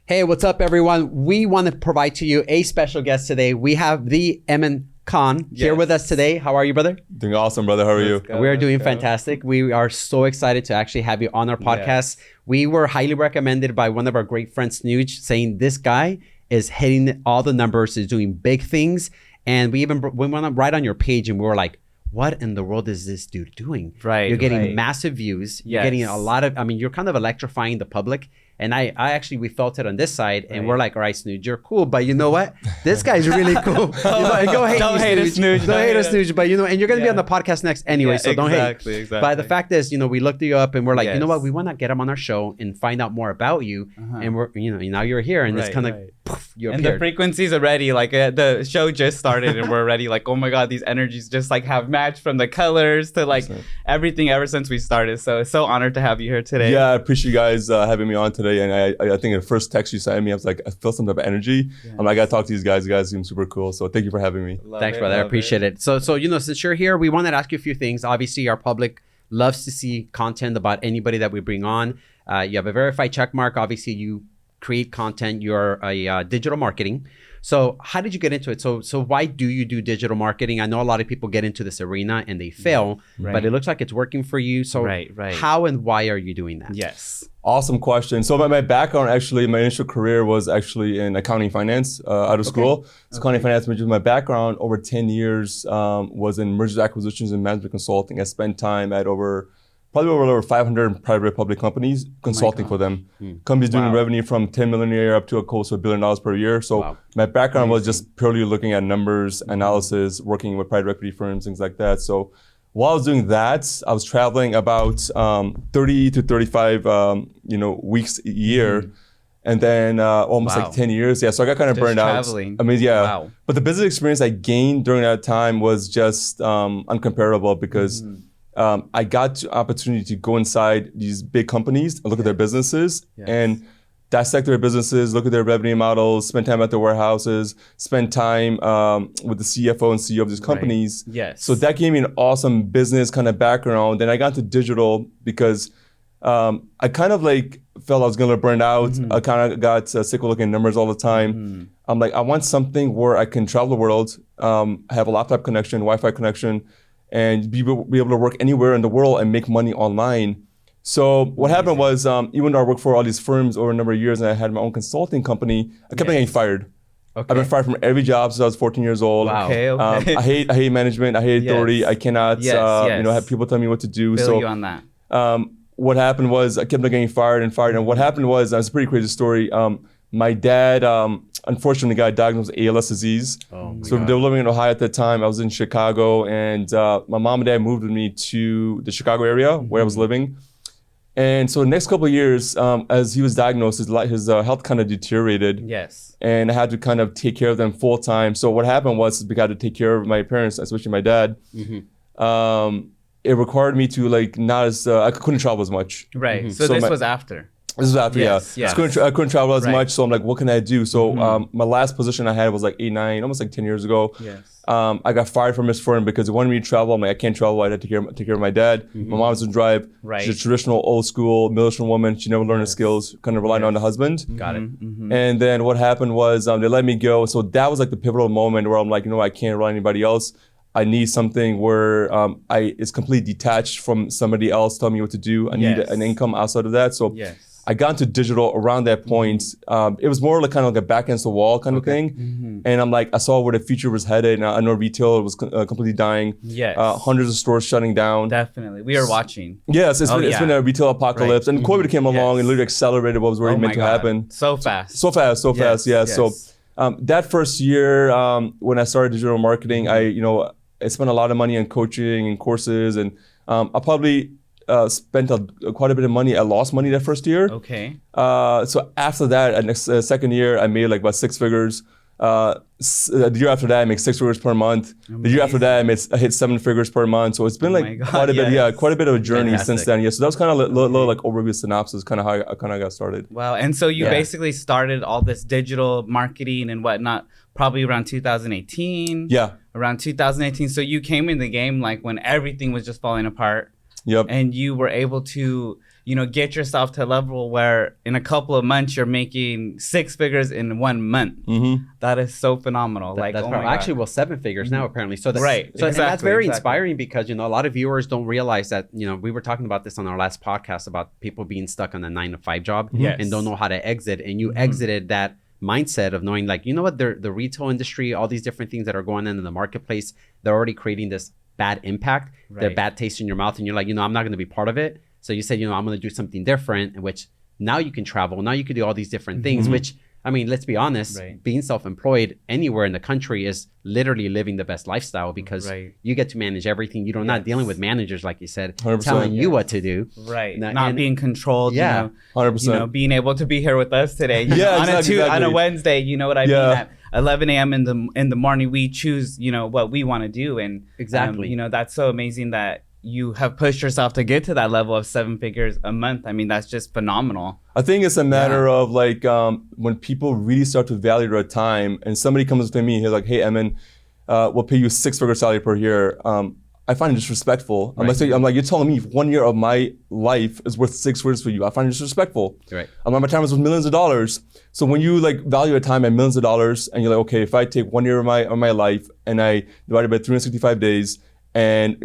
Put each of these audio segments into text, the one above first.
Hey, what's up, everyone? We want to provide to you a special guest today. We have the Emmon Khan here with us today. How are you, brother? Doing awesome, brother. How are you? We are doing fantastic. We are so excited to actually have you on our podcast. Yes. We were highly recommended by one of our great friends, Snooj, saying this guy is hitting all the numbers, is doing big things. And we went right on your page and we were like, what in the world is this dude doing? Right. You're getting massive views. You're getting a lot of, you're kind of electrifying the public. And I actually, we felt it on this side and we're like, all right, Snooj, you're cool. But you know what? This guy's really cool. Don't hate us, Snooj. Don't hate us, Snooj. But and you're going to be on the podcast next anyway. So don't hate. Exactly. But the fact is, we looked you up and we're like, you know what? We want to get him on our show and find out more about you. And we're, now you're here and it's kind of, you appeared. And the frequency's already like the show just started and we're already like, oh my God, these energies just like have matched from the colors to like everything ever since we started. So it's so honored to have you here today. Yeah, I appreciate you guys having me on today. And I think the first text you sent me, I was like, I feel some type of energy. I'm like, I got to talk to these guys. You guys seem super cool. So thank you for having me. Thanks, brother. I appreciate it. So since you're here, we wanted to ask you a few things. Obviously, our public loves to see content about anybody that we bring on. You have a verified check mark. Obviously, you create content. You're a digital marketing. So how did you get into it? So why do you do digital marketing? I know a lot of people get into this arena and they fail, but it looks like it's working for you. So how and why are you doing that? Yes. Awesome question. So my background, actually, my initial career was actually in accounting finance out of school. So accounting finance major. My background over 10 years was in mergers, acquisitions, and management consulting. I spent time at probably over 500 private public companies consulting for them. Companies doing revenue from 10 million a year up to close to $1 billion per year. So my background was just purely looking at numbers, analysis, working with private equity firms, things like that. So while I was doing that, I was traveling about 30 to 35 weeks a year. And then almost like 10 years. Yeah, so I got kind of burned traveling. out. I mean, yeah. But the business experience I gained during that time was just uncomparable because I got the opportunity to go inside these big companies and look at their businesses and dissect their businesses, look at their revenue models, spend time at their warehouses, spend time with the CFO and CEO of these companies. So that gave me an awesome business kind of background. Then I got into digital because I kind of like felt I was going to burn out. I kind of got sick of looking at numbers all the time. I'm like, I want something where I can travel the world, have a laptop connection, Wi-Fi connection, and be able to work anywhere in the world and make money online. So what happened was, even though I worked for all these firms over a number of years and I had my own consulting company, I kept getting fired. I've been fired from every job since I was 14 years old. I hate management. I hate authority. I cannot have people tell me what to do. Feel you on that. What happened was I kept on getting fired. And what happened was, it's a pretty crazy story. My dad, unfortunately, got diagnosed with ALS disease. So they were living in Ohio at the time. I was in Chicago, and my mom and dad moved with me to the Chicago area where I was living. And so the next couple of years, as he was diagnosed, his health kind of deteriorated. And I had to kind of take care of them full time. So what happened was we got to take care of my parents, especially my dad. It required me to I couldn't travel as much. So this was after. This was after, I couldn't travel as much, so I'm like, what can I do? So my last position I had was like 8, 9, almost like 10 years ago. I got fired from his firm because they wanted me to travel. I'm like, I can't travel. I had to take care of my dad. My mom doesn't drive. She's a traditional old school military woman. She never learned the skills, kind of relying on the husband. And then what happened was they let me go. So that was like the pivotal moment where I'm like, I can't rely on anybody else. I need something where it's completely detached from somebody else telling me what to do. I need an income outside of that. So I got into digital around that point. It was more like kind of like a back against the wall kind of thing. And I'm like, I saw where the future was headed. And I know retail was completely dying. Hundreds of stores shutting down. Definitely. We are watching. Yes, it's been a retail apocalypse. And COVID came along and literally accelerated what was already meant to happen. So fast. So fast. Yeah. So that first year when I started digital marketing, I spent a lot of money on coaching and courses. And I probably spent quite a bit of money. I lost money that first year. So after that, second year, I made like about 6 figures. The year after that, I make 6 figures per month. The year after that, I hit 7 figures per month. So it's been quite a bit of a journey since then. So that was kind of a little like overview synopsis, kind of how I kind of got started. Wow. And so you basically started all this digital marketing and whatnot probably around 2018. Around 2018. So you came in the game like when everything was just falling apart. And you were able to, get yourself to a level where in a couple of months you're making 6 figures in 1 month. That is so phenomenal. That's oh my God. actually, 7 figures now apparently. So right. So and that's very inspiring because, a lot of viewers don't realize that, we were talking about this on our last podcast about people being stuck on a 9-to-5 job and don't know how to exit. And you exited that mindset of knowing like, what, the retail industry, all these different things that are going on in the marketplace, they're already creating this bad impact, their bad taste in your mouth. And you're like, I'm not going to be part of it. So you said, I'm going to do something different, in which now you can travel. Now you can do all these different things, which, let's be honest, being self-employed anywhere in the country is literally living the best lifestyle because you get to manage everything.'re not dealing with managers, like you said, 100%. telling you what to do. Right. Not being controlled. 100%. Being able to be here with us today. Exactly. On a Wednesday, you know what I mean? At 11 a.m. in the morning, we choose, what we want to do. And exactly, that's so amazing that you have pushed yourself to get to that level of 7 figures a month. That's just phenomenal. I think it's a matter of like when people really start to value their time and somebody comes to me, he's like, hey, Emmon, we'll pay you 6-figure salary per year. I find it disrespectful. I'm like, you're telling me 1 year of my life is worth 6 figures for you. I find it disrespectful. Right. My time is worth millions of dollars. So when you like value your time at millions of dollars and you're like, okay, if I take 1 year of my life and I divide it by 365 days, and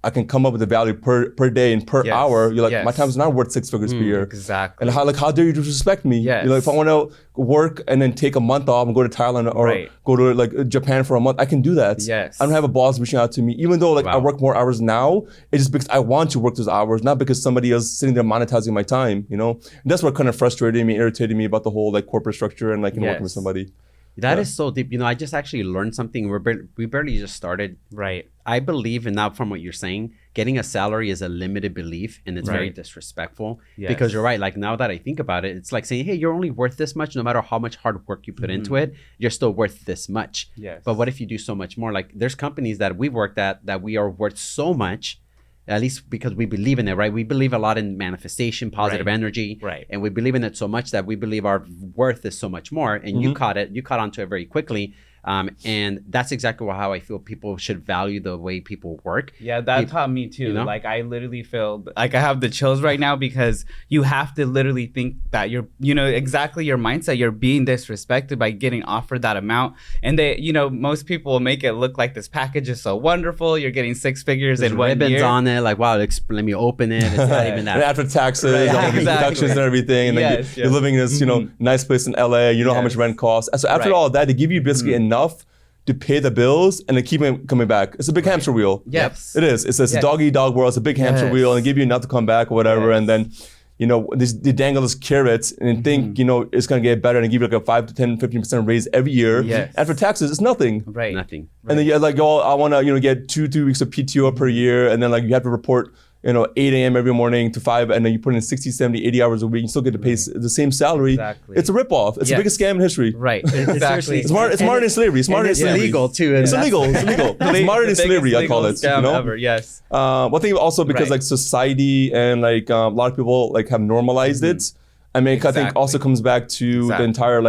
I can come up with a value per day and per hour. You're like, my time is not worth 6 figures per year. Exactly. And how dare you disrespect me? Yes. If I want to work and then take a month off and go to Thailand or go to like Japan for a month, I can do that. Yes. I don't have a boss reaching out to me, even though I work more hours now. It's just because I want to work those hours, not because somebody else is sitting there monetizing my time. And that's what kind of frustrated me, irritated me about the whole like corporate structure and working with somebody. That is so deep. I just actually learned something. We barely just started. Right. I believe, and now from what you're saying, getting a salary is a limited belief, and it's very disrespectful. Yes. Because you're right. Like now that I think about it, it's like saying, hey, you're only worth this much. No matter how much hard work you put into it, you're still worth this much. Yes. But what if you do so much more? Like there's companies that we've worked at that we are worth so much, at least because we believe in it, right? We believe a lot in manifestation, positive energy. Right. And we believe in it so much that we believe our worth is so much more. And you caught onto it very quickly. And that's exactly how I feel people should value the way people work. Yeah, that taught me too. Like I literally feel like I have the chills right now because you have to literally think that you're, exactly your mindset. You're being disrespected by getting offered that amount. And they, most people will make it look like this package is so wonderful. You're getting 6 figures in 1 year. Ribbons on it. Like, wow, let me open it. It's not even that. And after taxes, all the deductions and everything. And then you're living in this, nice place in LA. You know how much rent costs. So after all that, they give you basically enough to pay the bills and then keep it coming back. It's a big hamster wheel. Yes. It is. It's this dog-eat-dog world. It's a big hamster wheel and give you enough to come back or whatever. And then, they dangle these carrots and think, it's going to get better and give you like a 5 to 10, 15% raise every year. Yes. And for taxes, it's nothing. Right. Nothing. And then you're like, I want to, get 2 weeks of PTO per year. And then you have to report 8 a.m. every morning to 5, and then you put in 60, 70, 80 hours a week, you still get to pay the same salary. Exactly. It's a ripoff. It's the biggest scam in history. Right. Exactly. It's modern slavery. It's modern slavery. It's illegal too. It's illegal. It's modern slavery, I call it. Scam ever. Yes. One thing also because society and a lot of people have normalized it. I mean, I think also comes back to the entire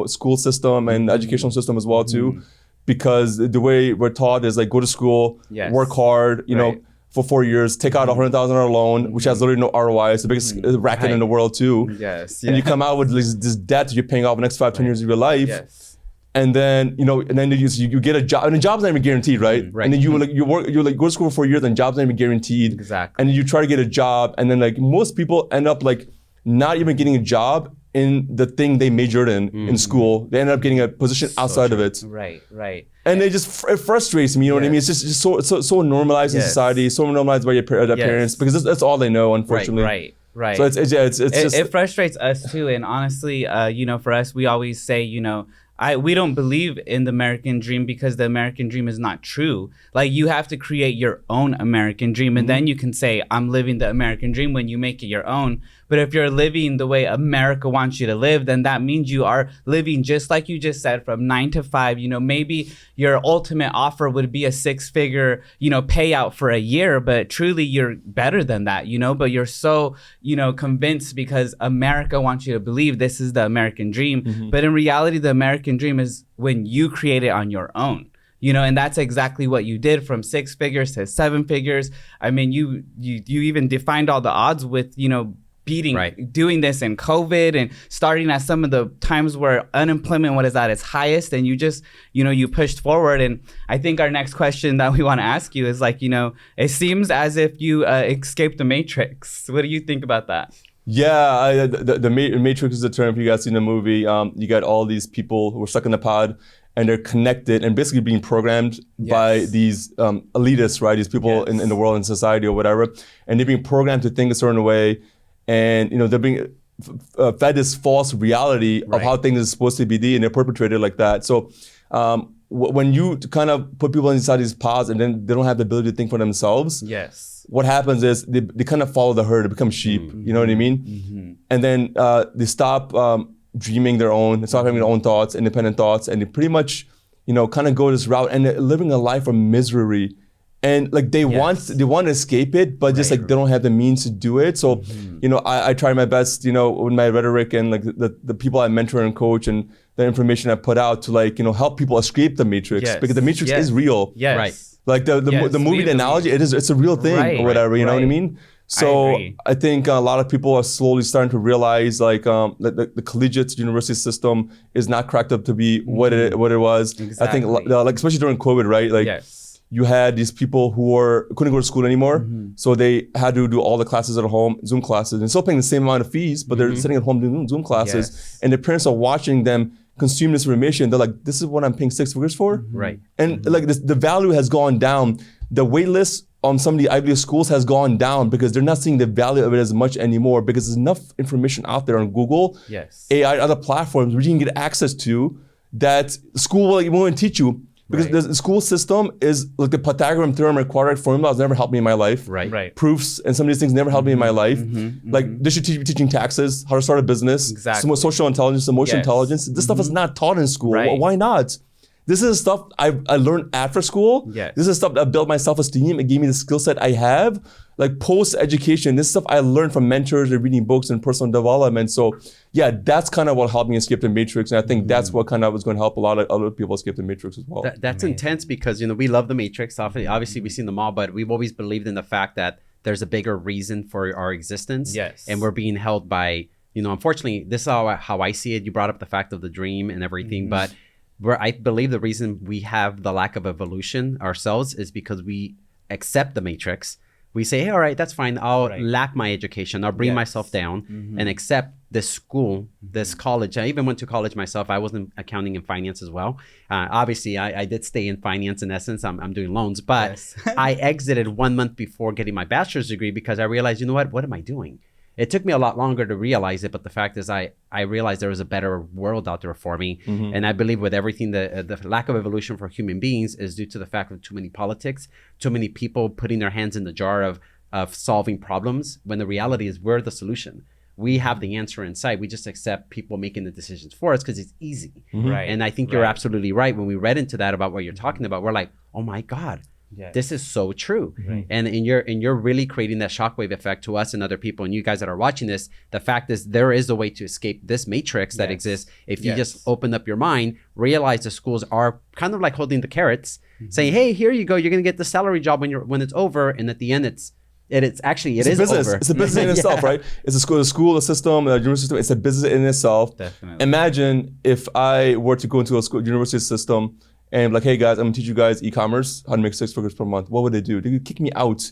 school system and educational system as well too, because the way we're taught is go to school, work hard, for 4 years, take out a $100,000 loan, which has literally no ROI. It's the biggest racket in the world too. Yes. And you come out with this debt that you're paying off the next 5, 10 years of your life. Yes. And then you get a job, and the job's not even guaranteed, right? Right. And then you go to school for 4 years, and job's not even guaranteed. Exactly. And then you try to get a job, and then most people end up not even getting a job in the thing they majored in school. They end up getting a position outside of it. Right. And it frustrates me, you know what I mean? It's just so normalized in society, so normalized by your parents, because that's all they know, unfortunately. Right. So it's just... It frustrates us too, and honestly, for us, we always say, we don't believe in the American dream because the American dream is not true. You have to create your own American dream, and then you can say, I'm living the American dream when you make it your own. But if you're living the way America wants you to live, then that means you are living just like you just said, from 9 to 5. Maybe your ultimate offer would be a 6-figure, payout for a year, but truly you're better than that, But you're so, convinced because America wants you to believe this is the American dream. But in reality, the American dream is when you create it on your own. And that's exactly what you did, from 6 figures to 7 figures. I mean, you even defined all the odds with, doing this in COVID and starting at some of the times where unemployment was at its highest, and you just, you pushed forward. And I think our next question that we want to ask you is like, it seems as if you escaped the Matrix. What do you think about that? Yeah, the Matrix is a term, if you guys seen the movie. You got all these people who are stuck in the pod, and they're connected and basically being programmed by these elitists, right? These people in the world and society or whatever. And they're being programmed to think a certain way. And they're being fed this false reality of how things are supposed to be, and they're perpetrated like that. So when you kind of put people inside these pods and then they don't have the ability to think for themselves, what happens is they kind of follow the herd, they become sheep, you know what I mean? And then they stop dreaming their own, they stop having their own thoughts, independent thoughts, and they pretty much, kind of go this route, and they're living a life of misery. And like they want to escape it, but just like they don't have the means to do it. So, I try my best, with my rhetoric and like the people I mentor and coach and the information I put out to like, help people escape the Matrix, because the Matrix is real. Like the movie, the analogy, it's a real thing or whatever, you know what I mean? So I think a lot of people are slowly starting to realize like the collegiate university system is not cracked up to be what it was. I think like especially during COVID, right? Like you had these people who couldn't go to school anymore, so they had to do all the classes at home, Zoom classes, and still paying the same amount of fees, but they're sitting at home doing Zoom classes, and their parents are watching them consume this information. They're like, this is what I'm paying 6 figures for? And like the value has gone down. The wait list on some of the Ivy League schools has gone down because they're not seeing the value of it as much anymore, because there's enough information out there on Google, AI, other platforms where you can get access to that school won't teach you. Because the school system is like the Pythagorean theorem or quadratic formula has never helped me in my life. Proofs and some of these things never helped me in my life. Like they should be teaching taxes, how to start a business, some social intelligence, emotional intelligence. This stuff is not taught in school. Well, why not? This is stuff I learned after school. This is stuff that built my self-esteem. It gave me the skill set I have. Like post-education, this stuff I learned from mentors and reading books and personal development. So yeah, that's kind of what helped me escape the Matrix. And I think that's what kind of was going to help a lot of other people escape the Matrix as well. That's intense because, we love the Matrix. Obviously, we've seen them all, but we've always believed in the fact that there's a bigger reason for our existence. And we're being held by, unfortunately, this is how I see it. You brought up the fact of the dream and everything, but I believe the reason we have the lack of evolution ourselves is because we accept the Matrix. We say, hey, all right, that's fine. I'll lack my education. I'll bring myself down and accept this school, this college. I even went to college myself. I was in accounting and finance as well. Obviously, I did stay in finance in essence. I'm doing loans, but I exited 1 month before getting my bachelor's degree because I realized, what am I doing? It took me a lot longer to realize it, but the fact is I realized there was a better world out there for me. And I believe with everything, the lack of evolution for human beings is due to the fact of too many politics, too many people putting their hands in the jar of solving problems, when the reality is we're the solution. We have the answer in sight. We just accept people making the decisions for us because it's easy. And I think you're absolutely right. When we read into that about what you're talking about, we're like, oh my God. This is so true. And you're really creating that shockwave effect to us and other people. And you guys that are watching this, the fact is there is a way to escape this matrix that exists. If you just open up your mind, realize the schools are kind of like holding the carrots, saying, hey, here you go. You're going to get the salary job when it's over. And at the end, it's actually a business. Over. It's a business in itself, right? It's a school, a system, a university system. It's a business in itself. Definitely. Imagine if I were to go into a university system and like, hey guys, I'm gonna teach you guys e-commerce, how to make 6 figures per month. What would they do? They would kick me out.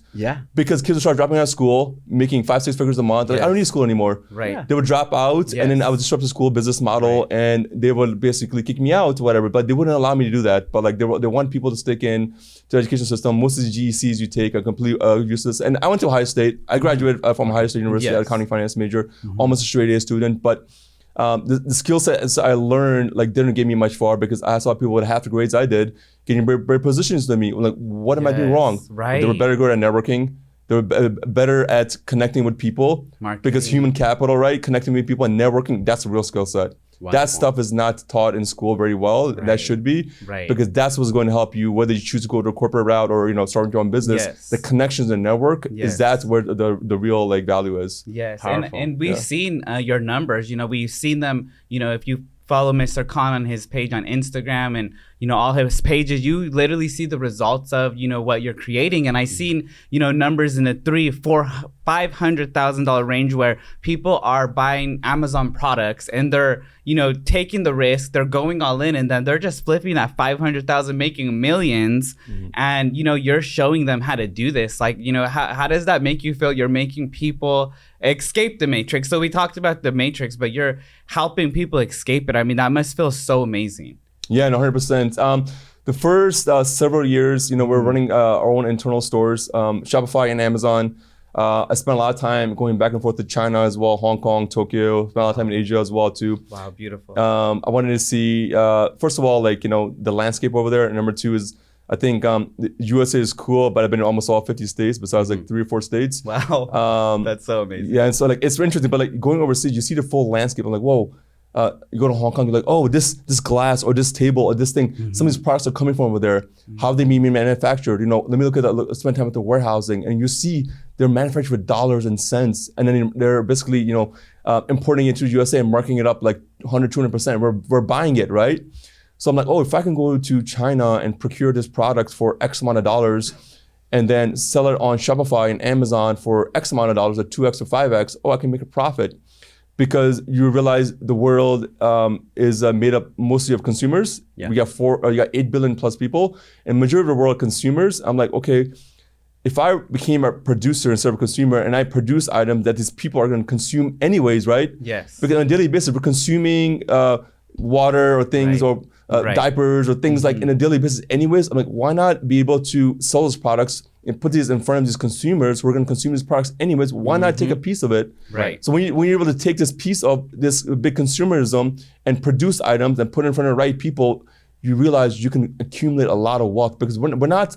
Because kids would start dropping out of school, making 5-6 figures a month. Like, I don't need school anymore. They would drop out, and then I would disrupt the school business model, and they would basically kick me out, whatever. But they wouldn't allow me to do that. But like, they want people to stick in to the education system. Most of the GECs you take are completely useless. And I went to Ohio State. I graduated from Ohio State University, accounting finance major, almost a straight A student, but. The skill sets I learned didn't get me much far because I saw people with half the grades I did getting better positions than me. Like, what am I doing wrong? They were better good at networking. They were better at connecting with people. Because human capital, right? Connecting with people and networking, that's a real skill set. That stuff is not taught in school very well. That should be. Because that's what's going to help you, whether you choose to go to a corporate route or starting your own business. The connections and network is that's where the real value is. And we've seen your numbers. We've seen them. If you follow Mr. Khan on his page on Instagram and, all his pages, you literally see the results of, what you're creating. And I seen, numbers in the $500,000 range where people are buying Amazon products and they're, taking the risk, they're going all in, and then they're just flipping that 500,000, making millions. And, you're showing them how to do this. Like, how does that make you feel? You're making people escape the matrix. So we talked about the matrix, but you're helping people escape it. I mean, that must feel so amazing. Yeah, no, 100%. The first several years, we're running our own internal stores, Shopify and Amazon. I spent a lot of time going back and forth to China as well, Hong Kong, Tokyo, spent a lot of time in Asia as well too. Wow, beautiful. I wanted to see, first of all, the landscape over there. And number two is, I think the USA is cool, but I've been in almost all 50 states besides 3 or 4 states. Wow, that's so amazing. Yeah, and so it's interesting, but going overseas, you see the full landscape. I'm like, whoa. You go to Hong Kong, you're like, oh, this glass or this table or this thing, some of these products are coming from over there. How have they been manufactured? Let me look at that, spend time at the warehousing, and you see they're manufactured with dollars and cents, and then they're basically, importing it to the USA and marking it up like 100, 200%. We're buying it, right? So I'm like, oh, if I can go to China and procure this product for X amount of dollars and then sell it on Shopify and Amazon for X amount of dollars at 2X or 5X, I can make a profit. Because you realize the world is made up mostly of consumers. Yeah. You got 8 billion plus people, and majority of the world are consumers. I'm like, okay, if I became a producer instead of a consumer, and I produce items that these people are going to consume anyways, right? Yes. Because on a daily basis, we're consuming water or things or diapers or things like in a daily basis anyways. I'm like, why not be able to sell those products and put these in front of these consumers who are going to consume these products anyways? Why not take a piece of it? Right. So when you're able to take this piece of this big consumerism and produce items and put it in front of the right people, you realize you can accumulate a lot of wealth, because we're not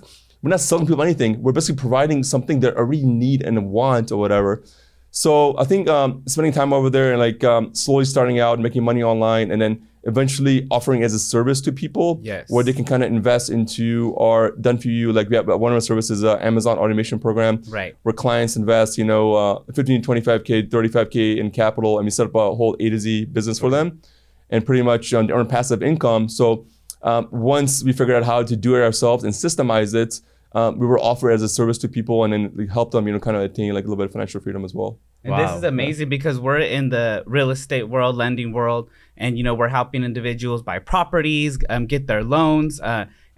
selling people anything. We're basically providing something they already need and want or whatever. So I think spending time over there and slowly starting out, making money online, and then eventually offering as a service to people, where they can kind of invest into or done for you. Like we have one of our services, Amazon automation program, where clients invest, 15, 25K, 35K in capital, and we set up a whole A to Z business for them, and pretty much earn passive income. So once we figured out how to do it ourselves and systemize it, we were offered as a service to people, and then we helped them, kind of attain a little bit of financial freedom as well. And this is amazing because we're in the real estate world, lending world, and we're helping individuals buy properties, get their loans,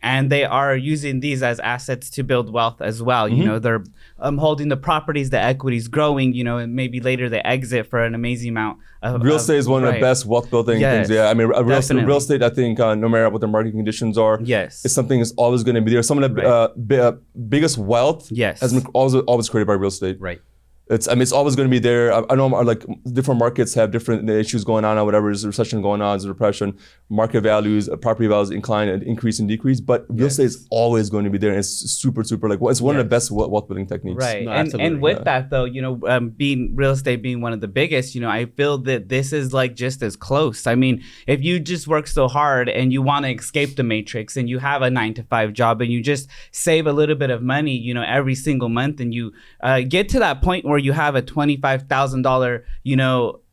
and they are using these as assets to build wealth as well. They're holding the properties, the equity's growing, and maybe later they exit for an amazing amount of real estate is one of the best wealth building things. Yeah, I mean, real estate, I think, no matter what the market conditions are, it's something that's always going to be there. Some of the biggest wealth has been always created by real estate. Right. It's always going to be there. I know different markets have different issues going on or whatever. There's a recession going on, there's a depression, market values, property values incline and increase and decrease. But real estate is always going to be there. And it's super, super it's one of the best wealth building techniques. Right. No, and with that though, being real estate being one of the biggest, I feel that this is just as close. I mean, if you just work so hard and you want to escape the matrix and you have a 9-to-5 job and you just save a little bit of money, every single month, and you get to that point where you have a $25,000,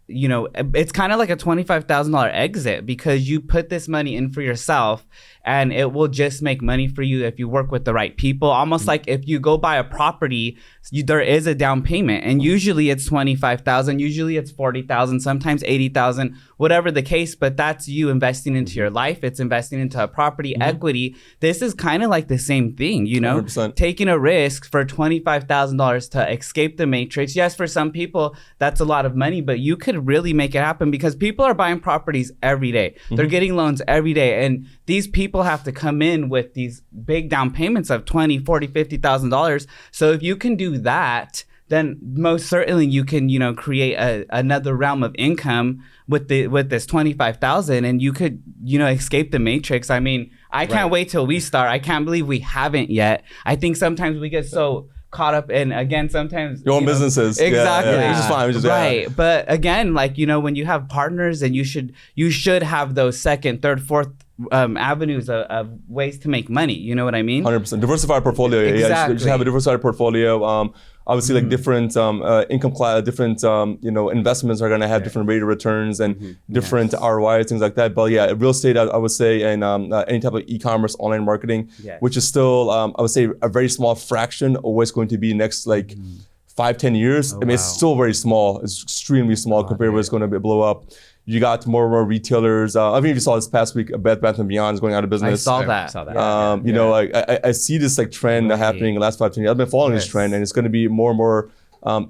it's kind of like a $25,000 exit, because you put this money in for yourself and it will just make money for you if you work with the right people. Almost like if you go buy a property, there is a down payment, and usually it's $25,000, usually it's $40,000, sometimes $80,000, whatever the case. But that's you investing into your life. It's investing into a property equity. This is kind of like the same thing, 100%. Taking a risk for $25,000 to escape the matrix. Yes, for some people that's a lot of money, but you could really make it happen, because people are buying properties every day. They're getting loans every day, and these people have to come in with these big down payments of $20,000, $40,000, $50,000. So if you can do that, then most certainly you can, create another realm of income with this $25,000, and you could, escape the matrix. I mean, I can't wait till we start. I can't believe we haven't yet. I think sometimes we get so caught up in, again, sometimes your own businesses. Exactly. Which is fine. Right. But again, when you have partners, and you should have those second, third, fourth avenues of ways to make money. You know what I mean? 100%. Diversified portfolio. Yeah, Exactly. you should have a diversified portfolio. Obviously, like different income class, different investments are going to have different rate of returns and different ROIs, things like that. But yeah, real estate, I would say, and any type of e-commerce, online marketing, which is still, I would say, a very small fraction of what's going to be next, like 5-10 years. I mean, it's still very small. It's extremely small compared to what's going to blow up. You got more and more retailers. I mean, if you saw this past week, Bed Bath & Beyond is going out of business. I saw that. You know, like I see this like trend happening in the last 5-10 years. I've been following this trend, and it's going to be more and more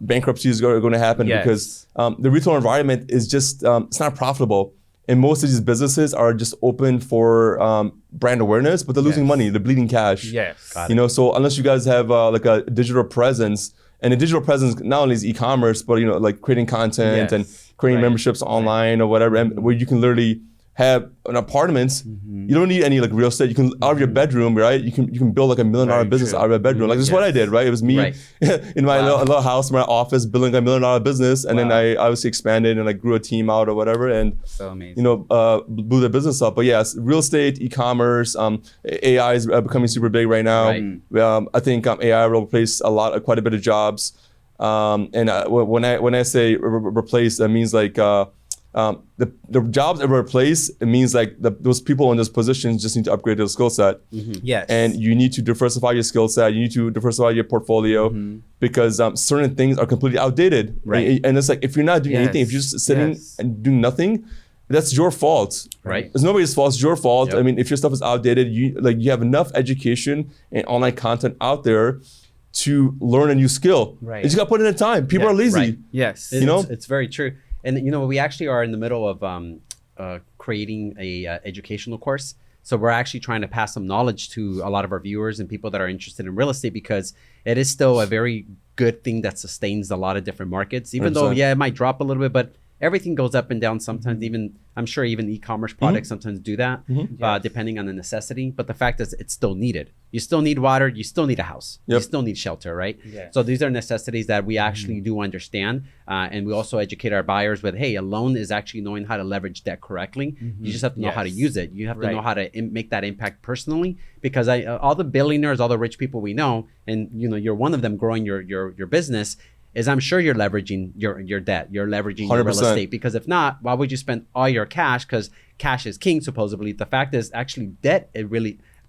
bankruptcies are going to happen because the retail environment is just it's not profitable, and most of these businesses are just open for brand awareness, but they're losing money. They're bleeding cash. You know, so unless you guys have like a digital presence, and the digital presence not only is e-commerce, but you know, like creating content and creating memberships online or whatever, and where you can literally have an apartment. You don't need any like real estate. You can out of your bedroom, right? You can build like $1 million business out of your bedroom. Like this is what I did, right? It was me in my little house, my office, building a $1 million business, and then I obviously expanded and I grew a team out or whatever, and so amazing. You know, blew the business up. But yes, real estate, e-commerce, AI is becoming super big right now. I think AI will replace quite a bit of jobs. And when I say replace, that means like the jobs that were replaced, it means like those people in those positions just need to upgrade their skill set. And you need to diversify your skill set. You need to diversify your portfolio because certain things are completely outdated. And it's like if you're not doing anything, if you're just sitting and doing nothing, that's your fault. It's nobody's fault. It's your fault. I mean, if your stuff is outdated, you have enough education and online content out there to learn a new skill. You just got to put in the time. People are lazy. You know, it's very true. And you know, we actually are in the middle of creating a educational course. So we're actually trying to pass some knowledge to a lot of our viewers and people that are interested in real estate, because it is still a very good thing that sustains a lot of different markets. Even 100%. Though, it might drop a little bit, but everything goes up and down sometimes. Even I'm sure even e-commerce products sometimes do that, depending on the necessity. But the fact is, it's still needed. You still need water. You still need a house. You still need shelter, right? So these are necessities that we actually do understand, and we also educate our buyers with, hey, a loan is actually knowing how to leverage debt correctly. You just have to know how to use it. You have to know how to make that impact personally, because all the billionaires, all the rich people we know, and you know, you're one of them growing your business, is I'm sure you're leveraging your debt, you're leveraging 100%. Your real estate, because if not, why would you spend all your cash? Because cash is king, supposedly. The fact is, actually, debt,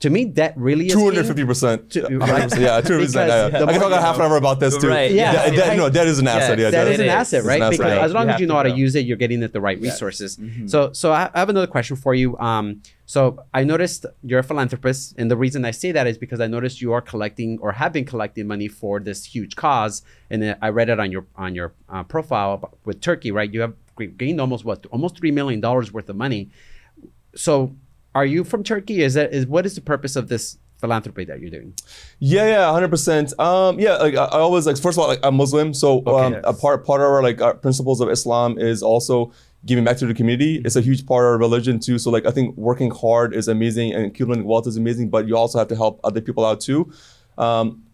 to me, debt really is 250%. Right? Yeah, 200%. I can talk half an hour about this too. Debt is an asset. Debt is an asset, right? Because as long as you know how to use it, you're getting at the right resources. So I have another question for you. So I noticed you're a philanthropist, and the reason I say that is because I noticed you are collecting or have been collecting money for this huge cause, and I read it on your profile with Turkey, right? You have gained almost $3 million worth of money. So are you from Turkey? What is the purpose of this philanthropy that you're doing? 100%. Like I always like, first of all, like I'm Muslim, so a part of our like our principles of Islam is also giving back to the community. It's a huge part of our religion too. So like I think working hard is amazing and accumulating wealth is amazing, but you also have to help other people out too.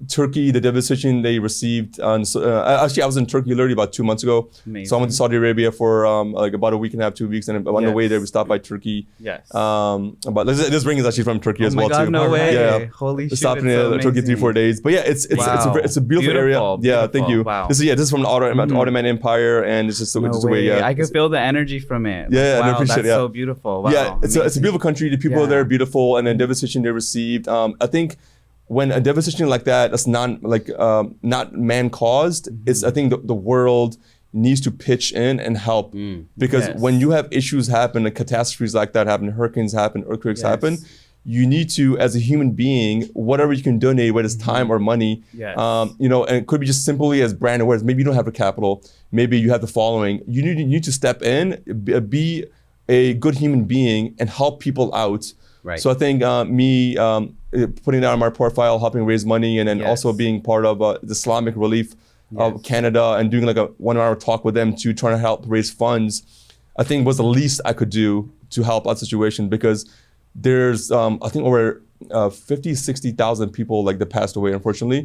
Turkey, the devastation they received. Actually, I was in Turkey literally about 2 months ago. Amazing. So I went to Saudi Arabia for like about a week and a half, 2 weeks, and on the way there we stopped by Turkey. But this ring is actually from Turkey as well too. No way! Holy shit! We stopped in Turkey 3-4 days. But yeah, it's a beautiful area. Yeah, thank you. Wow. This is from the Ottoman Empire, and it's just the way. I can feel the energy from it. I appreciate it. That's so beautiful. Wow. Yeah, it's a beautiful country. The people there are beautiful, and the devastation they received. I think when a devastation like that, that's not man caused, it's I think the world needs to pitch in and help, because when you have issues happen, like catastrophes like that happen, hurricanes happen, earthquakes happen, you need to, as a human being, whatever you can donate, whether it's time or money, and it could be just simply as brand awareness. Maybe you don't have the capital, maybe you have the following. You need to step in, be a good human being, and help people out. So I think me putting that on my profile, helping raise money, and then also being part of the Islamic Relief of Canada and doing like a 1 hour talk with them to try to help raise funds, I think was the least I could do to help our situation, because there's I think over 60,000 people that passed away, unfortunately,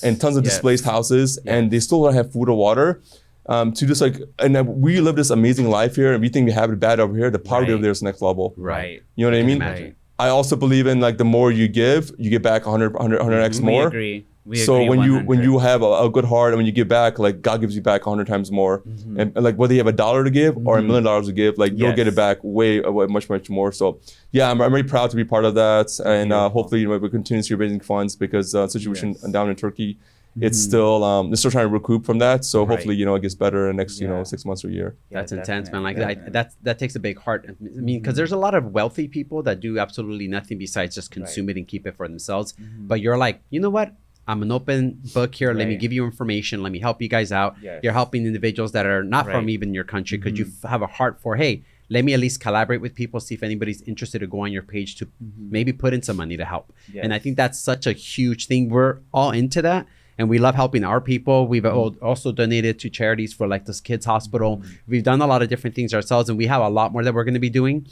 and tons of displaced houses, and they still don't have food or water. to just like, and we live this amazing life here, and we think we have it bad over here. The poverty Right. over there is next level. Right. You know what I mean? imagine. I also believe in like the more you give, you get back 100x more. We agree. So agree when 100. you have a good heart and when you give back, like God gives you back 100 times more. And like whether you have $1 to give or $1 million to give, like you'll get it back way much more. So yeah, I'm really proud to be part of that, and hopefully we continuously raising funds because situation down in Turkey, it's still they're still trying to recoup from that. So hopefully it gets better in the next 6 months or a year. That's intense, man. Like that takes a big heart. I mean, because there's a lot of wealthy people that do absolutely nothing besides just consume it and keep it for themselves. But you're like, you know what? I'm an open book here. Let me give you information. Let me help you guys out. You're helping individuals that are not from even your country because you have a heart for, hey, let me at least collaborate with people, see if anybody's interested to go on your page to maybe put in some money to help. And I think that's such a huge thing. We're all into that. And we love helping our people. We've also donated to charities for like this kids hospital. We've done a lot of different things ourselves, and we have a lot more that we're going to be doing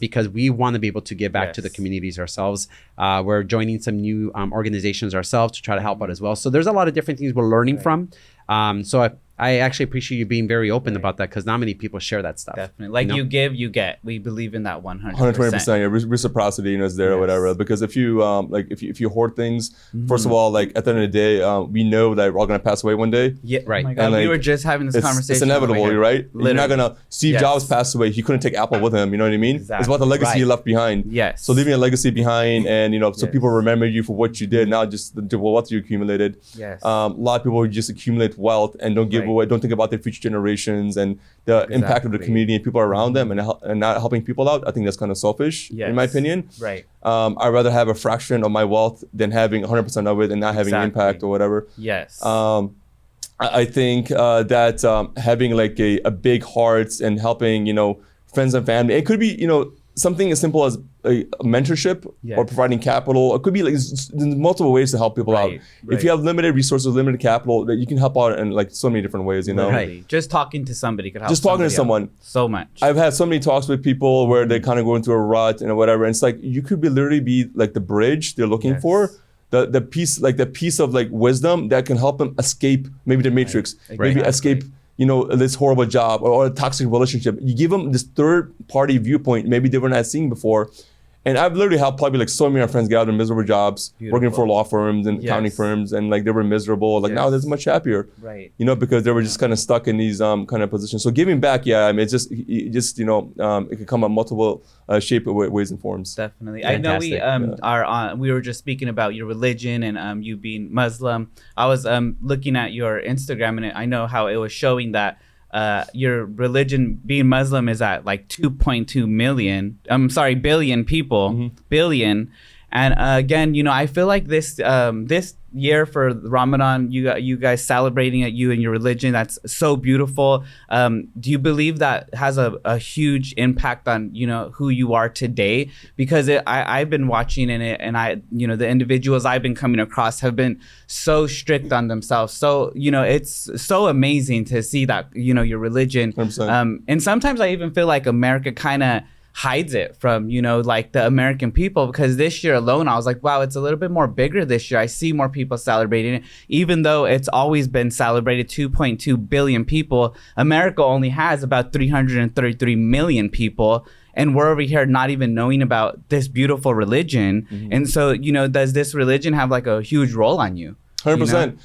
because we want to be able to give back to the communities ourselves. We're joining some new organizations ourselves to try to help out as well. So there's a lot of different things we're learning from. So I actually appreciate you being very open about that because not many people share that stuff. Definitely. Like you give, you get. We believe in that 100%. 120%. Yeah, reciprocity is there or whatever. Because if you if you hoard things, first of all, like at the end of the day, we know that we're all gonna pass away one day. Yeah, right. Oh my God, and, like, we were just having this conversation. It's inevitable, right? Literally. You're not gonna. Steve Jobs passed away. He couldn't take Apple with him. You know what I mean? Exactly. It's about the legacy he left behind. Yes. So leaving a legacy behind, and so people remember you for what you did, not just the wealth you accumulated. Yes. A lot of people just accumulate wealth and don't give away, don't think about their future generations and the impact of the community and people around them, and not helping people out. I think that's kind of selfish, in my opinion. Right. I'd rather have a fraction of my wealth than having 100% of it and not having impact or whatever. Yes. I think that having like a big heart and helping, friends and family, it could be, something as simple as a mentorship or providing capital. It could be like there's multiple ways to help people out. If you have limited resources, limited capital, that you can help out in like so many different ways, Right. Just talking to somebody could help. Just talking to someone. So much. I've had so many talks with people where they're kind of going through a rut and whatever. And it's like you could literally be like the bridge they're looking for. The piece of like wisdom that can help them escape maybe the matrix, maybe escape this horrible job or a toxic relationship. You give them this third party viewpoint maybe they were not seeing before. And I've literally helped probably like so many of my friends get out of miserable jobs, working for law firms and accounting firms, and like they were miserable. Like now they're much happier, because they were just kind of stuck in these kind of positions. So giving back, I mean, it could come in multiple shape, ways and forms. Definitely. Fantastic. I know we were just speaking about your religion and you being Muslim. I was looking at your Instagram, and I know how it was showing that your religion, being Muslim, is at like 2.2 million. Billion people, billion. And again, I feel like this year for Ramadan, you guys celebrating it, you and your religion, that's so beautiful. Do you believe that has a huge impact on who you are today? Because I've been watching in it, and the individuals I've been coming across have been so strict on themselves. So it's so amazing to see that your religion. 100%. And sometimes I even feel like America kind of hides it from like the American people, because this year alone I was like, wow, it's a little bit more bigger this year. I see more people celebrating it, even though it's always been celebrated. 2.2 billion people. America only has about 333 million people, and we're over here not even knowing about this beautiful religion. And so does this religion have like a huge role on you? 100%.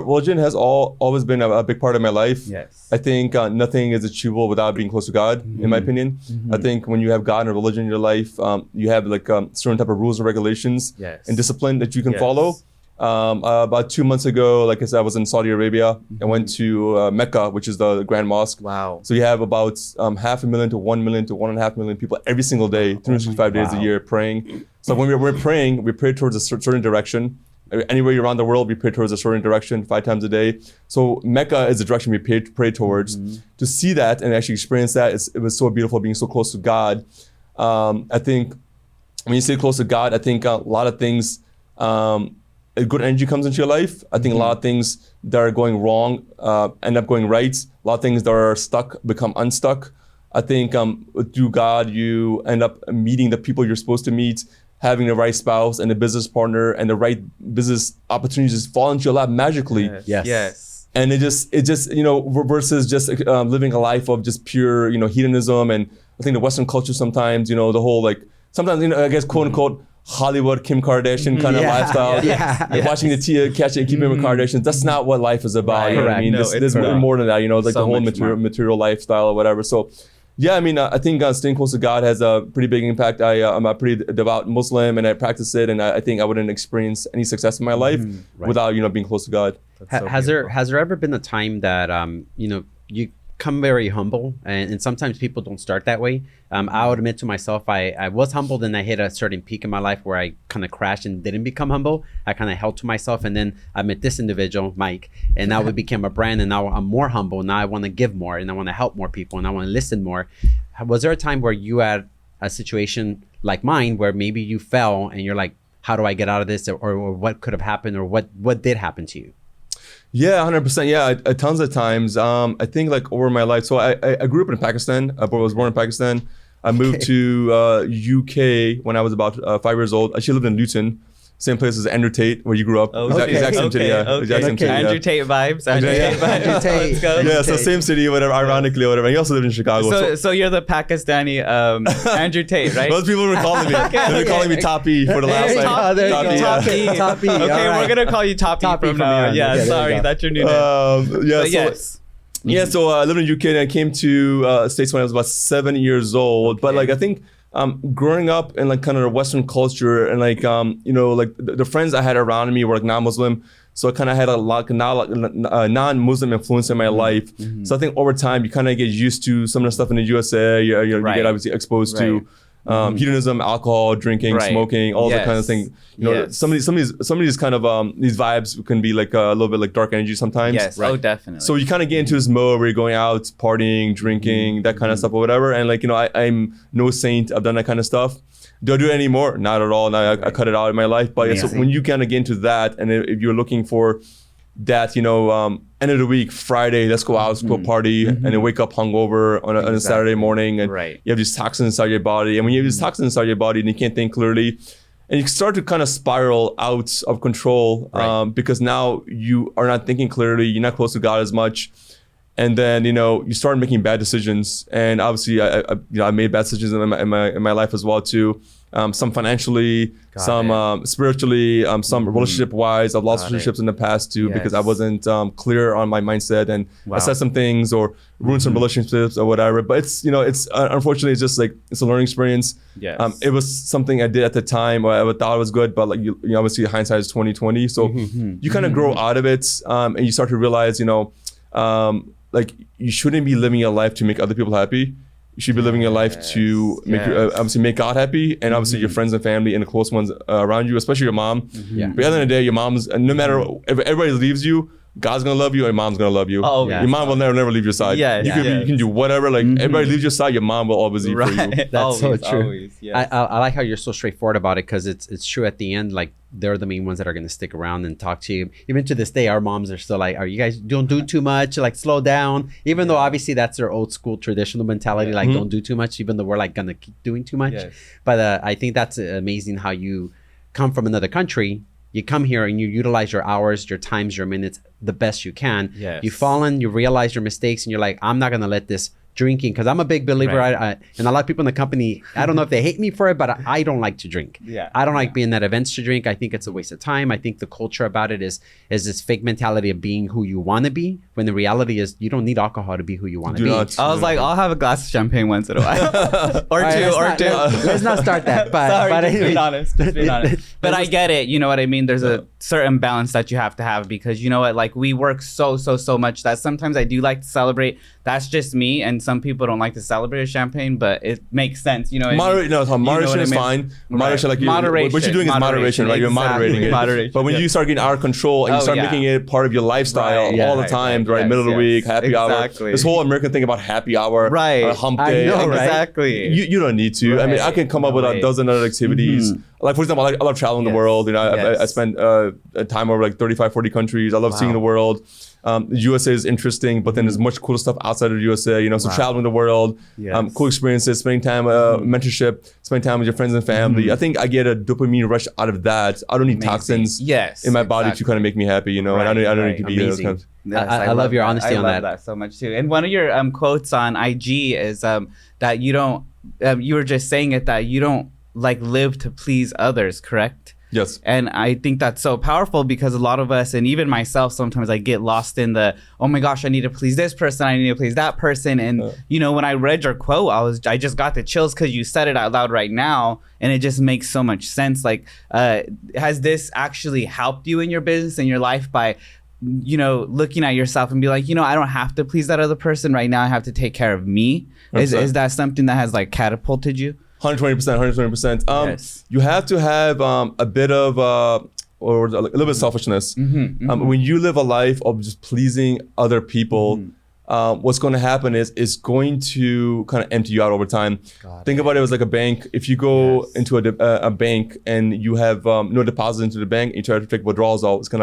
Religion has always been a big part of my life. Yes. I think nothing is achievable without being close to God, in my opinion. I think when you have God and a religion in your life, you have like certain type of rules and regulations and discipline that you can follow. About 2 months ago, like I said, I was in Saudi Arabia. I went to Mecca, which is the Grand Mosque. Wow. So you have about 500,000 to 1 million to 1.5 million people every single day, 365 days a year praying. So when we're praying, we pray towards a certain direction. Anywhere around the world, we pray towards a certain direction 5 times a day. So Mecca is the direction we pray towards. To see that and actually experience that, it was so beautiful, being so close to God. I think when you say close to God, I think a lot of things, a good energy comes into your life. I think a lot of things that are going wrong end up going right. A lot of things that are stuck become unstuck. I think through God, you end up meeting the people you're supposed to meet, having the right spouse and the business partner and the right business opportunities just fall into your lap magically. Yes. And it just versus just living a life of just pure hedonism. And I think the Western culture sometimes the whole sometimes I guess quote unquote Hollywood Kim Kardashian kind of lifestyle. Watching the Catching and Keeping with Kardashians. That's not what life is about. You know what I mean? There's more than that. Like so the whole material lifestyle or whatever. So yeah, I mean, I think staying close to God has a pretty big impact. I'm a pretty devout Muslim, and I practice it. And I think I wouldn't experience any success in my life without being close to God. Has there ever been a time that you come very humble, and sometimes people don't start that way? I'll admit to myself, I was humbled, and I hit a certain peak in my life where I kind of crashed and didn't become humble. I kind of held to myself, and then I met this individual, Mike, and now we became a brand, and now I'm more humble. Now I want to give more, and I want to help more people, and I want to listen more. Was there a time where you had a situation like mine where maybe you fell and you're like, how do I get out of this, or what could have happened, or what did happen to you? Yeah, 100%. Yeah, tons of times. I think over my life. So I grew up in Pakistan. I was born in Pakistan. I moved to UK when I was about 5 years old. I actually lived in Luton, same place as Andrew Tate, where you grew up. Exact same city. Andrew Tate vibes. Andrew Tate. Let's go. Yeah, so same city, whatever. Ironically, whatever. He also lived in Chicago. So you're the Pakistani Andrew Tate, right? Most people were calling me. They were calling me Toppy for the last Toppy. Okay, we're gonna call you Toppy from now. Yeah, sorry, that's your new name. So I lived in UK and I came to States when I was about 7 years old. But I think growing up in kind of the Western culture and the friends I had around me were non-Muslim. So I kind of had a lot non-Muslim influence in my life. So I think over time you kind of get used to some of the stuff in the USA. You get obviously exposed to hedonism, alcohol, drinking, smoking, all that kind of thing. Some of these kind of these vibes can be a little bit like dark energy sometimes. Yes, oh definitely. So you kind of get into this mode where you're going out, partying, drinking, that kind of stuff or whatever. And I'm no saint. I've done that kind of stuff. Do I do it anymore? Not at all. Now I cut it out in my life. But so when you kind of get into that, and if you're looking for that, end of the week, Friday, let's go out, let's go party, and then wake up hungover on a Saturday morning, and you have these toxins inside your body. And when you have these toxins inside your body and you can't think clearly, and you start to kind of spiral out of control because now you are not thinking clearly, you're not close to God as much. And then, you start making bad decisions. And obviously I made bad decisions in my life as well too. Some financially, some spiritually, some relationship-wise. I've lost relationships in the past too because I wasn't clear on my mindset, and I said some things or ruined some relationships or whatever. But it's unfortunately it's just it's a learning experience. It was something I did at the time, or I thought it was good, but you obviously hindsight is 20/20. So you kind of grow out of it, and you start to realize you shouldn't be living your life to make other people happy. You should be living your life to make God happy, and obviously your friends and family and the close ones around you, especially your mom. But at the end of the day, your mom's, no matter if everybody leaves you, God's gonna love you, and your mom's gonna love you. Your mom will never leave your side. You can do whatever. Everybody leaves your side, your mom will always leave for you. That's always, so true. Always, I like how you're so straightforward about it, because it's true at the end. They're the main ones that are gonna stick around and talk to you. Even to this day, our moms are still are you guys don't do too much? Slow down. Even though obviously that's their old school traditional mentality. Don't do too much. Even though we're gonna keep doing too much. But I think that's amazing how you come from another country. You come here and you utilize your hours, your times, your minutes the best you can. You fall in, you realize your mistakes, and you're like, I'm not gonna let this drinking, because I'm a big believer. And a lot of people in the company, I don't know if they hate me for it, but I don't like to drink. I don't like being at events to drink. I think it's a waste of time. I think the culture about it is this fake mentality of being who you want to be, when the reality is you don't need alcohol to be who you want to be. I was I'll have a glass of champagne once in a while. or two. Let's not start that. But, sorry, but just being honest. But I get it. You know what I mean? There's a certain balance that you have to have, because you know what? We work so much that sometimes I do like to celebrate. That's just me, and some people don't like to celebrate a champagne, but it makes sense. You know what I mean? Moderation is fine. Moderation, moderation. What you're doing is moderation, right? You're moderating it. But when you start getting out of control and you start making it part of your lifestyle all the time, right? Middle of the week, happy hour. This whole American thing about happy hour, hump day. I know, exactly. You don't need to. I mean, I can come up with a dozen other activities. For example, I love traveling the world. I spent time over 35, 40 countries. I love seeing the world. The USA is interesting, but then there's much cool stuff outside of the USA, so traveling the world, cool experiences, spending time, mentorship, spending time with your friends and family. I think I get a dopamine rush out of that. I don't need toxins in my body to kind of make me happy, and I don't need to be Yes, I love your honesty on I love that. so much too. And one of your quotes on IG is that you don't. You were just saying it that you don't like live to please others, correct? Yes. And I think that's so powerful because a lot of us, and even myself, sometimes I get lost in the, oh my gosh, I need to please this person, I need to please that person. And you know, when I read your quote, I just got the chills because you said it out loud right now, and it just makes so much sense. Like, has this actually helped you in your business and your life by, you know, looking at yourself and be like, you know, I don't have to please that other person right now. I have to take care of me. Is that something that has like catapulted you? 120%, 120%. Yes. You have to have a bit of or a little bit of selfishness. When you live a life of just pleasing other people, what's going to happen is it's going to kind of empty you out over time. Think about it as like a bank. If you go into a bank and you have no deposit into the bank, and you try to take withdrawals out, you're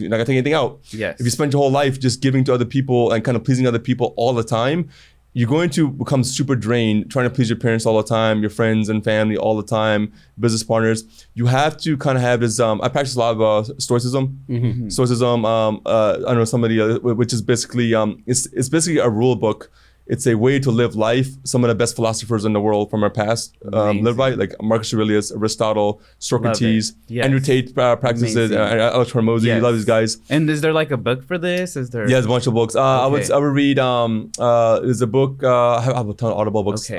not gonna take anything out. Yes. If you spend your whole life just giving to other people and kind of pleasing other people all the time, you're going to become super drained, trying to please your parents all the time, your friends and family all the time, business partners. You have to kind of have this, I practice a lot of Stoicism. Stoicism, I know somebody, which is basically, it's basically a rule book. It's a way to live life. Some of the best philosophers in the world from our past live by, like Marcus Aurelius, Aristotle, Socrates, Andrew Tate practices, Alex Hormozy. You love these guys. And is there like a book for this? Is there? Yeah, there's a bunch of books. I would read. There's a book. I have a ton of Audible books.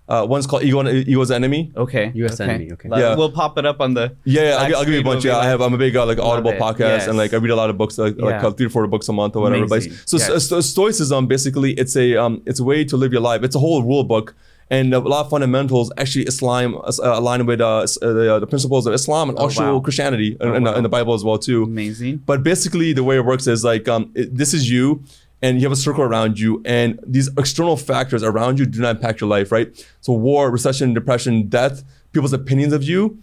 One's called Ego's Enemy. Okay. U.S. Enemy. Okay. Yeah. We'll pop it up on the. I'll give you a bunch. I'm a big like Audible podcast, and like I read a lot of books, like 3 to 4 books a month or whatever. Amazing. But so Stoicism, basically, it's a way to live your life. It's a whole rule book. And a lot of fundamentals actually align with the principles of Islam and also Christianity and the Bible as well too. Amazing. But basically, the way it works is like this is you, and you have a circle around you, and these external factors around you do not impact your life, right? So war, recession, depression, death, people's opinions of you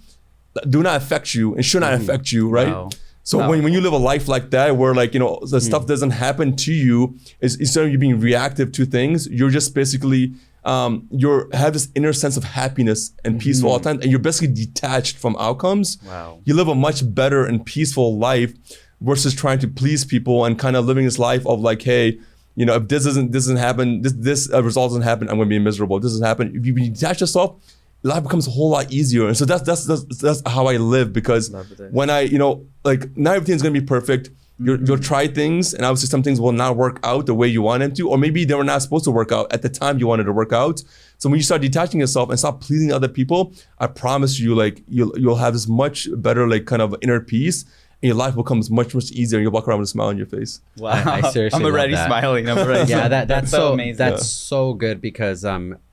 do not affect you and should not affect you, right? Wow. So when you live a life like that, where like, you know, the stuff doesn't happen to you, instead of you being reactive to things, you're just basically you have this inner sense of happiness and peaceful all the time, and you're basically detached from outcomes. Wow. You live a much better and peaceful life versus trying to please people and kind of living this life of like, hey, you know, if this doesn't happen, this result doesn't happen, I'm going to be miserable. If this doesn't happen, if you detach yourself, life becomes a whole lot easier. And so that's how I live, because when I, you know, like not everything's going to be perfect. You'll try things, and obviously some things will not work out the way you want them to, or maybe they were not supposed to work out at the time you wanted to work out. So when you start detaching yourself and stop pleasing other people, I promise you, like you'll have this much better like kind of inner peace, and your life becomes much much easier. You'll walk around with a smile on your face. Wow, I seriously I'm already love that. smiling. I'm already that's so amazing. That's so good, because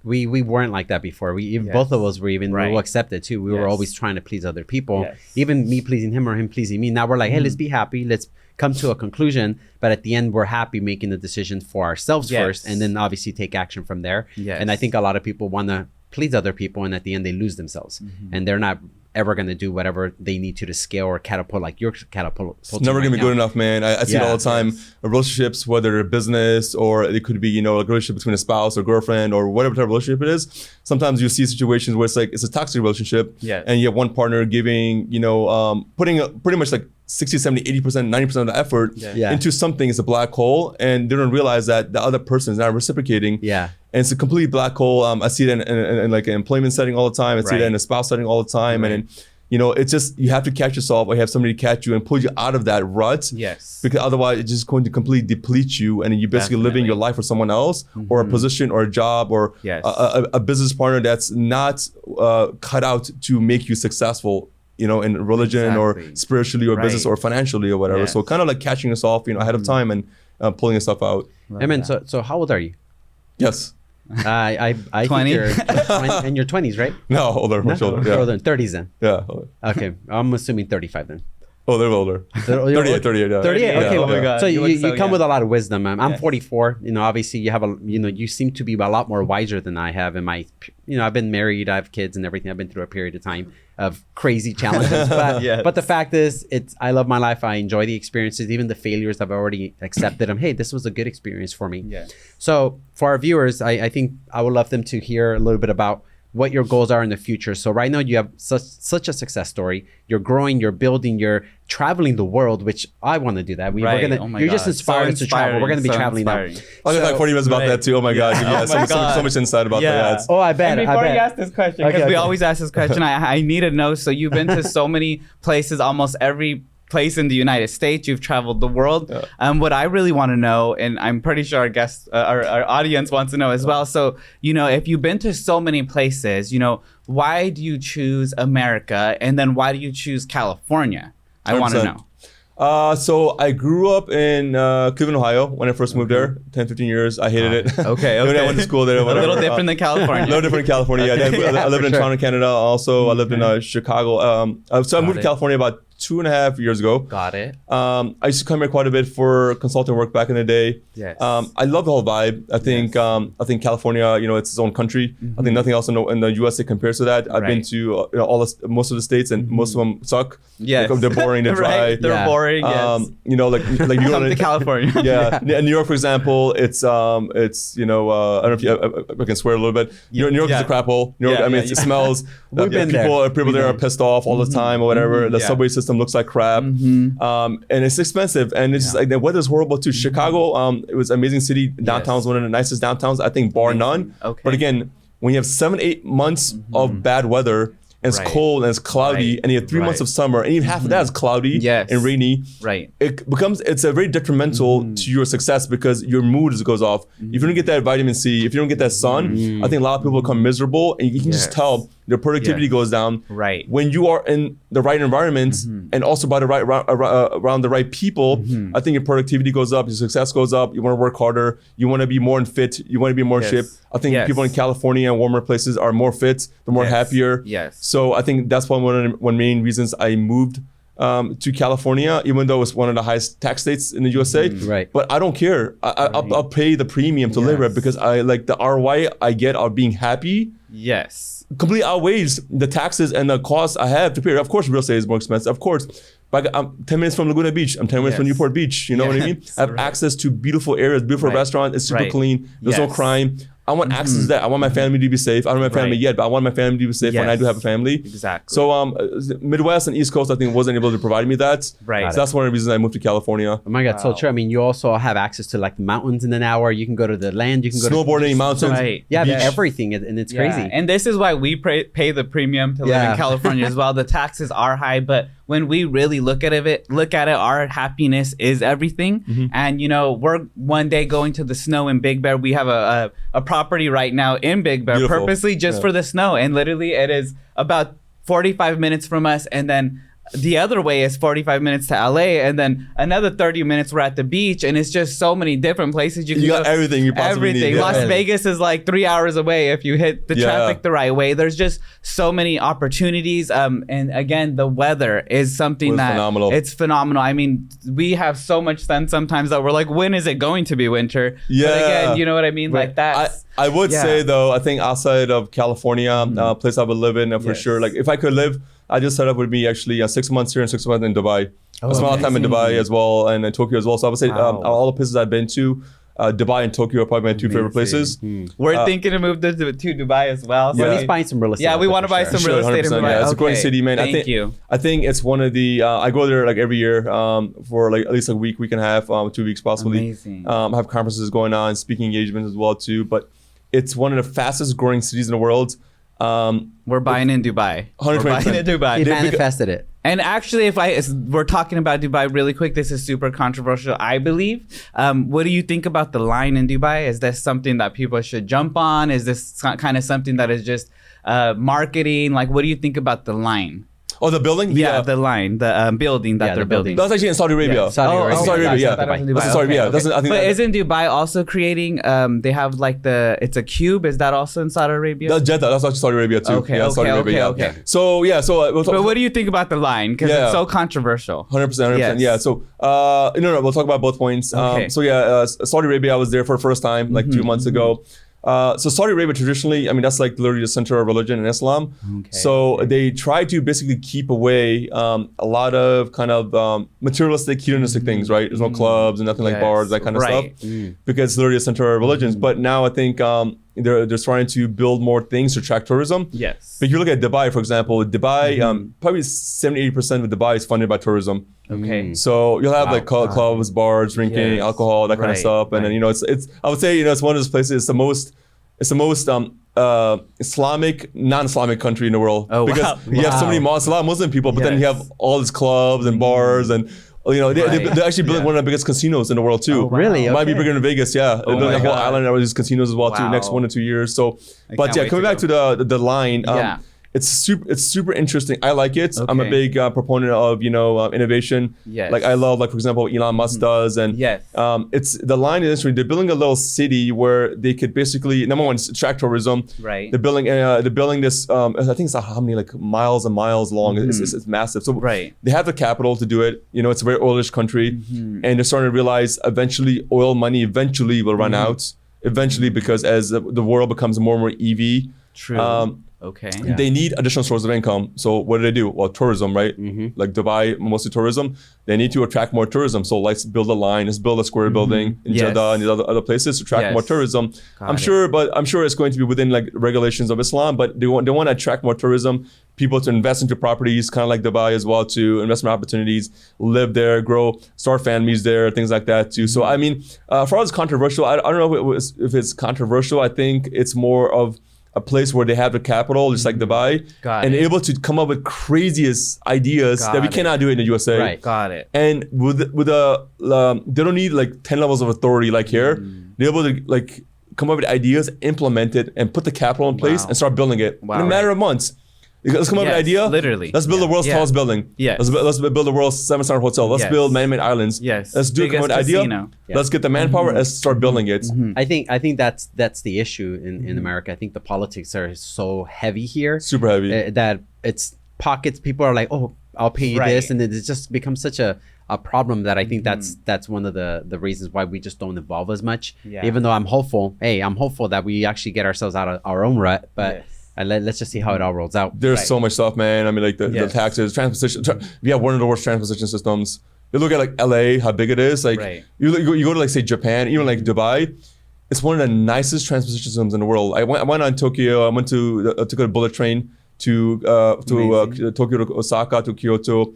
we weren't like that before. Both of us were we'll accept it too. We were always trying to please other people, even me pleasing him or him pleasing me. Now we're like, hey, let's be happy. Let's come to a conclusion, but at the end we're happy making the decision for ourselves first, and then obviously take action from there. And I think a lot of people want to please other people, and at the end they lose themselves, and they're not ever going to do whatever they need to scale or catapult, like you're catapult. It's never going to be good enough, man. I see it all the time. Relationships, whether they're business or it could be, you know, a relationship between a spouse or girlfriend or whatever type of relationship it is. Sometimes you see situations where it's like it's a toxic relationship, and you have one partner giving, you know, putting pretty much like 60, 70, 80%, 90% of the effort into something. It's a black hole, and they don't realize that the other person is not reciprocating. And it's a complete black hole. I see it in like an employment setting all the time. I see it in a spouse setting all the time. And you know, it's just, you have to catch yourself, or you have somebody catch you and pull you out of that rut. Because otherwise it's just going to completely deplete you, and you're basically living your life for someone else, or a position or a job or a business partner that's not cut out to make you successful, you know, in religion or spiritually or business or financially or whatever. So kind of like catching yourself, you know, ahead of time and pulling yourself out. Emmon, so how old are you? Yes. I 20. think you're in your 20s, right? No, older, much older. Yeah. Older, 30s then. Yeah. Okay, I'm assuming 35 then. Oh, they're older. 38, 38. Yeah. 38. Okay, oh my God. So You you look so come young. with a lot of wisdom. I'm 44. You know, obviously you have you seem to be a lot more wiser than I have in my, I've been married, I have kids and everything. I've been through a period of time of crazy challenges. But the fact is, I love my life. I enjoy the experiences, even the failures. I've already accepted them. Hey, this was a good experience for me. So for our viewers, I think I would love them to hear a little bit about what your goals are in the future. So right now you have such a success story. You're growing, you're building, you're traveling the world, which I want to do that. We're gonna. You're just inspired to travel. We're gonna be traveling now. I was like 40 minutes about that too. Oh my God, so much insight about that. Oh, I bet. And before you ask this question, because we always ask this question, I need to know. So you've been to so many places, almost every place in the United States. You've traveled the world. What I really want to know, and I'm pretty sure our guests, our audience wants to know as well. So, if you've been to so many places, why do you choose America? And then why do you choose California? I want to know. So I grew up in Cleveland, Ohio when I first moved there, 10, 15 years. I hated it. Okay. I went to school there. A little different than California. A little different in California. I lived in Toronto, Canada also. I lived in Chicago. So I moved to California about 2.5 years ago. Got it. I used to come here quite a bit for consulting work back in the day. Yes. I love the whole vibe. I think California, it's its own country. I think nothing else in the USA compares to that. I've been to most of the states, and most of them suck. Yes. They're boring. They're dry. They're boring. Yes. Like you come to California. Yeah. In New York, for example, it's I don't know if I can swear a little bit. New York is a crap hole. New York, it smells. People there are pissed off all the time or whatever. The subway system looks like crap, and it's expensive, and it's just like the weather's horrible too. Chicago, it was an amazing city. Downtown is one of the nicest downtowns, I think, bar none. Okay. But again, when you have 7-8 months of bad weather, and it's cold and it's cloudy, and you have 3 months of summer, and even half of that is cloudy and rainy. Right. It's a very detrimental to your success because your mood goes off. If you don't get that vitamin C, if you don't get that sun, I think a lot of people become miserable, and you can just tell their productivity goes down. Right. When you are in the right environment and also by the right around the right people, I think your productivity goes up, your success goes up. You want to work harder. You want to be more fit. You want to be more in shape. I think people in California and warmer places are more fit. They're more happier. Yes. So I think that's one of the main reasons I moved to California, even though it's one of the highest tax states in the USA. Right. But I don't care. I'll pay the premium to live here because I like the ROI I get of being happy. Yes. Completely outweighs the taxes and the costs I have to pay. Of course, real estate is more expensive. Of course. But I'm 10 minutes from Laguna Beach. I'm 10 minutes from Newport Beach. You know what I mean? I have access to beautiful areas, beautiful restaurants. It's super clean. There's no crime. I want access to that. I want my family to be safe. I don't have a family yet, but I want my family to be safe when I do have a family. Exactly. So Midwest and East Coast, I think, wasn't able to provide me that. Right. So that's one of the reasons I moved to California. Oh my God, so true. I mean, you also have access to like the mountains in an hour. You can go to the land. You can go snowboarding, to mountains. Right. Yeah, everything, and it's crazy. And this is why we pay the premium to live in California as well. The taxes are high, but when we really look at it, our happiness is everything. And we're one day going to the snow in Big Bear. We have a property right now in Big Bear, purposely just for the snow, and literally it is about 45 minutes from us, and then the other way is 45 minutes to LA, and then another 30 minutes we're at the beach, and it's just so many different places you can got go. Everything you possibly need. Las Vegas is like 3 hours away if you hit the traffic the right way. There's just so many opportunities, and again, the weather is something phenomenal. It's phenomenal. I mean, we have so much sun sometimes that we're like, when is it going to be winter? But again, you know what I mean? Like that. I would say though, I think outside of California, place I would live in for sure. Like if I could live, I just set up with me actually 6 months here and 6 months in Dubai. I spent a lot of time in Dubai as well and in Tokyo as well. So I would say all the places I've been to, Dubai and Tokyo are probably my two favorite places. We're thinking to move to Dubai as well. So at least buying some real estate. Yeah, we want to buy some real estate in Dubai. Yeah, it's a great city, man. Thank you. I think it's one of the, I go there like every year for like at least a week and a half, 2 weeks possibly. Amazing. I have conferences going on, speaking engagements as well too. But it's one of the fastest growing cities in the world. We're buying in Dubai. 120%. We're buying in Dubai. He manifested it. And actually, we're talking about Dubai really quick. This is super controversial, I believe. What do you think about the line in Dubai? Is this something that people should jump on? Is this kind of something that is just marketing? Like, what do you think about the line? Oh, the building? Yeah, the line, the building that they're building. That's actually in Saudi Arabia. Saudi Arabia. That's Saudi Arabia. But isn't Dubai also creating, they have like it's a cube. Is that also in Saudi Arabia? That's Jeddah. That's actually Saudi Arabia too. Okay. So, but what do you think about the line? Because it's so controversial. 100%. Yes. Yeah. So, we'll talk about both points. Saudi Arabia, I was there for the first time like 2 months ago. So Saudi Arabia traditionally, I mean, that's like literally the center of religion in Islam. So they try to basically keep away a lot of kind of materialistic, hedonistic things, right? There's no clubs and nothing like bars, that kind of stuff, because it's literally the center of religions. But now I think they're starting to build more things to attract tourism. Yes. But you look at Dubai, for example. Dubai, probably 70-80% of Dubai is funded by tourism. Okay. So you'll have like clubs, bars, drinking, alcohol, that kind of stuff. And then it's I would say it's one of those places. It's the most Islamic, non-Islamic country in the world. Oh, because wow. you have so many a lot of Muslim people, but then you have all these clubs and bars and. They're actually building one of the biggest casinos in the world too. Oh, really? It might be bigger than Vegas. Yeah, they're building a whole God. island of these casinos as well too. Next 1 to 2 years. So, but yeah, coming back to the line. It's super interesting. I like it. I'm a big proponent of innovation. Yes. Like I love for example Elon Musk does, and it's the line is interesting. They're building a little city where they could basically number one attract tourism. Right. They're building this. I think it's how many like miles and miles long. It's massive. So they have the capital to do it. It's a very oilish country, and they're starting to realize eventually oil money will run out. Eventually, because as the world becomes more and more EV. True. They need additional sources of income. So what do? Well, tourism, right? Like Dubai, mostly tourism. They need to attract more tourism. So let's build a line. Let's build a square building in Jeddah and these other places to attract more tourism. I'm sure it's going to be within like regulations of Islam. But they want to attract more tourism, people to invest into properties, kind of like Dubai as well, to investment opportunities, live there, grow, start families there, things like that too. So I mean, for all it's controversial, I don't know if it's controversial. I think it's more of a place where they have the capital, just like Dubai, and able to come up with craziest ideas that we cannot do in the USA. Right. Got it. And they don't need like 10 levels of authority like here. They're able to like come up with ideas, implement it, and put the capital in place and start building it in a matter of months. Let's come up with an idea. Literally. Let's build the world's tallest building. Yes. Let's build the world's 7-star hotel. Let's build man-made islands. Yes. Let's do come up with an idea. Let's get the manpower. Let's start building it. I think that's the issue in America. I think the politics are so heavy here. Super heavy. That it's pockets. People are like, oh, I'll pay you this, and it just becomes such a problem that I think that's one of the reasons why we just don't evolve as much. Even though I'm hopeful that we actually get ourselves out of our own rut, but. Let's just see how it all rolls out. There's so much stuff, man. I mean, like the taxes, transportation. We have one of the worst transportation systems. You look at like LA, how big it is. Like you go to like say Japan, even like Dubai. It's one of the nicest transportation systems in the world. I went on Tokyo. I took a bullet train to Tokyo to Osaka to Kyoto,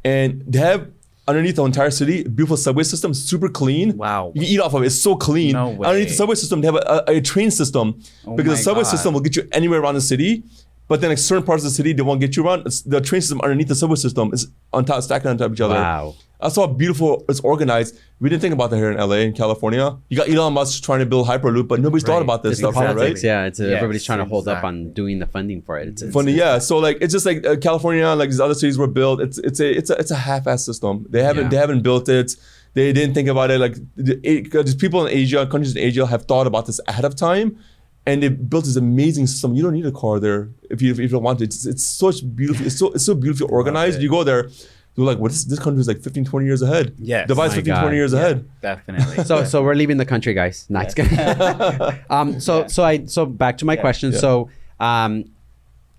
and they have underneath the entire city, beautiful subway system, super clean. Wow. You can eat off of it. It's so clean. No way. Underneath the subway system, they have a train system because the subway system will get you anywhere around the city. But then like certain parts of the city, they won't get you around. The train system underneath the subway system is on top, stacking on top of each other. Wow. I saw how beautiful it's organized. We didn't think about that here in LA, in California. You got Elon Musk trying to build Hyperloop, but nobody's thought about this stuff, politics, right? Yeah, everybody's trying to hold up on doing the funding for it. It's funny, yeah. So like it's just like California, like these other cities were built. It's a half-assed system. They haven't built it. They didn't think about it. Like because people in Asia, countries in Asia, have thought about this ahead of time. And they built this amazing system. You don't need a car there if you don't want it. It's such beautiful. It's so beautifully organized. You go there, you're like, "What? This country is like 15, 20 years ahead." Yes. Dubai's 15, 20 years ahead. Definitely. So we're leaving the country, guys. Nice. So back to my question. Yeah. So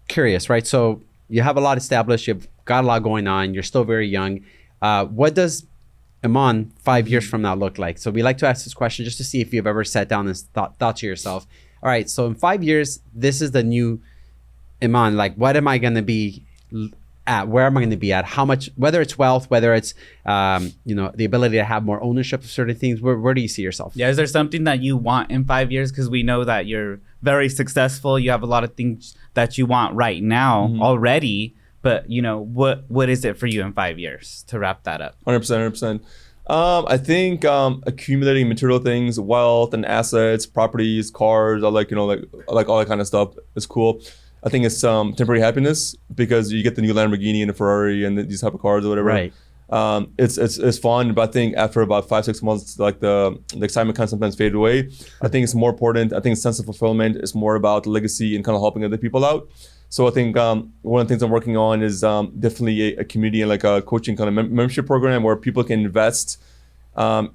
curious, right? So you have a lot established. You've got a lot going on. You're still very young. What does Emmon 5 years from now look like? So we like to ask this question just to see if you've ever sat down and thought to yourself, all right, so in 5 years, this is the new Emmon. Like, what am I going to be at? Where am I going to be at? How much, whether it's wealth, whether it's, the ability to have more ownership of certain things, where do you see yourself? Yeah, is there something that you want in 5 years? Because we know that you're very successful. You have a lot of things that you want right now already. But, what is it for you in 5 years to wrap that up? 100%. I think accumulating material things, wealth and assets, properties, cars, I like all that kind of stuff is cool. I think it's temporary happiness because you get the new Lamborghini and the Ferrari and these type of cars or whatever. Right. It's fun, but I think after about 5-6 months, like the excitement kind of sometimes fade away. I think it's more important. I think sense of fulfillment is more about legacy and kind of helping other people out. So I think one of the things I'm working on is definitely a community and like a coaching kind of membership program where people can invest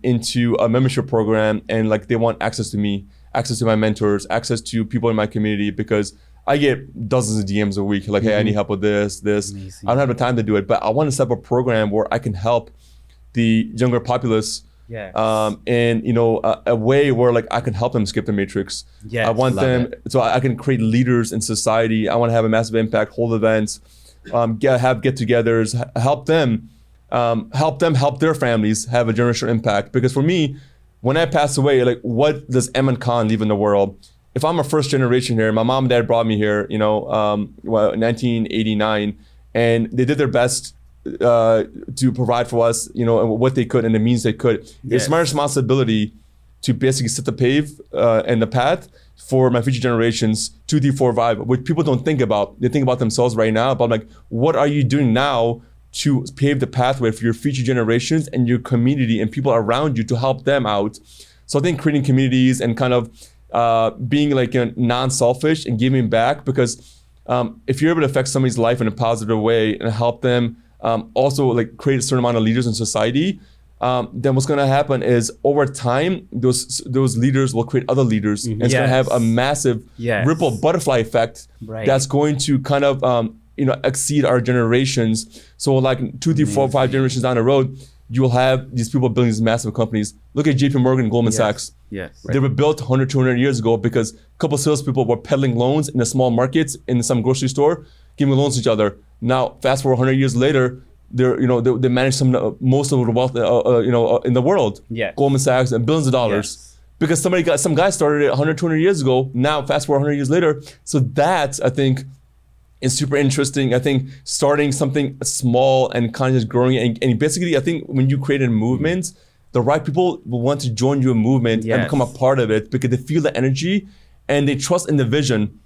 into a membership program and like they want access to me, access to my mentors, access to people in my community because I get dozens of DMs a week like, hey, I need help with this. Amazing. I don't have the time to do it, but I want to set up a program where I can help the younger populace Yes. And a way where like I can help them skip the matrix. Yes, I want love them so I can create leaders in society. I want to have a massive impact, hold events, have get-togethers, help them help their families have a generational impact. Because for me, when I pass away, like what does Emmon Khan leave in the world? If I'm a first generation here, my mom and dad brought me here, in 1989, and they did their best to provide for us, what they could and the means they could. Yes. It's my responsibility to basically set the pave and the path for my future generations, 2, 3, 4, 5, which people don't think about. They think about themselves right now, but I'm like, what are you doing now to pave the pathway for your future generations and your community and people around you to help them out? So I think creating communities and kind of being like non-selfish and giving back, because if you're able to affect somebody's life in a positive way and help them also like create a certain amount of leaders in society, then what's going to happen is over time, those leaders will create other leaders, and it's going to have a massive ripple butterfly effect that's going to kind of exceed our generations. So like 2, 3, 4, 5 generations down the road, you will have these people building these massive companies. Look at JP Morgan, Goldman Sachs. Yes. They were built 100, 200 years ago because a couple of salespeople were peddling loans in the small markets in some grocery store, giving loans to each other. Now, fast forward 100 years later, they manage most of the wealth in the world. Yes. Goldman Sachs and billions of dollars. Yes. Because some guy started it 100, 200 years ago. Now, fast forward 100 years later. So that, I think, is super interesting. I think starting something small and kind of just growing it. And basically, I think when you create a movement, the right people will want to join your movement and become a part of it because they feel the energy and they trust in the vision.